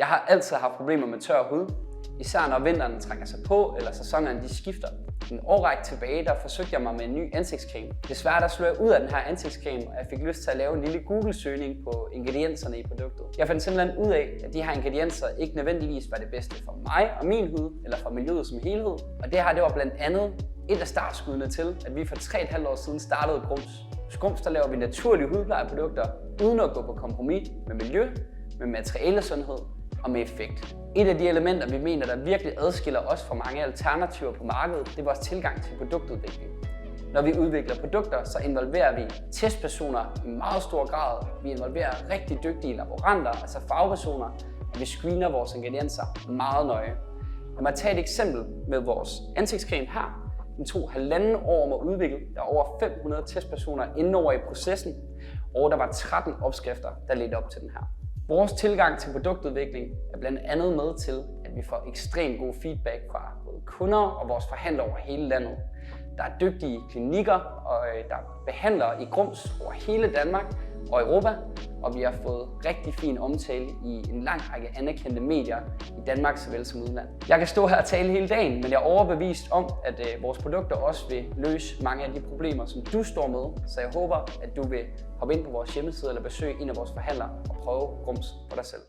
Jeg har altid haft problemer med tør hud, især når vinteren trænger sig på, eller sæsonerne de skifter. En årrække tilbage, der forsøgte jeg mig med en ny ansigtscreme. Desværre der slog jeg ud af den her ansigtscreme, og jeg fik lyst til at lave en lille Google-søgning på ingredienserne i produktet. Jeg fandt simpelthen ud af, at de her ingredienser ikke nødvendigvis var det bedste for mig og min hud, eller for miljøet som helhed. Og det her, det var blandt andet et af startskuddene til, at vi for 3,5 år siden startede Grums. Hos Grums der laver vi naturlige hudplejeprodukter, uden at gå på kompromis med miljø, med materialesundhed og med effekt. Et af de elementer, vi mener, der virkelig adskiller os fra mange alternativer på markedet, det er vores tilgang til produktudvikling. Når vi udvikler produkter, så involverer vi testpersoner i meget stor grad. Vi involverer rigtig dygtige laboranter, altså fagpersoner, og vi screener vores ingredienser meget nøje. Lad mig tage et eksempel med vores ansigtscreme her. Den tog 1,5 år om at udvikle. Der var over 500 testpersoner inde over i processen, og der var 13 opskrifter, der ledte op til den her. Vores tilgang til produktudvikling er blandt andet med til, at vi får ekstremt god feedback fra både kunder og vores forhandlere over hele landet. Der er dygtige klinikker, og der er behandlere i Grums over hele Danmark og Europa, og vi har fået rigtig fin omtale i en lang række anerkendte medier i Danmark såvel som udland. Jeg kan stå her og tale hele dagen, men jeg er overbevist om, at vores produkter også vil løse mange af de problemer, som du står med. Så jeg håber, at du vil hoppe ind på vores hjemmeside eller besøge en af vores forhandlere og prøve Grums for dig selv.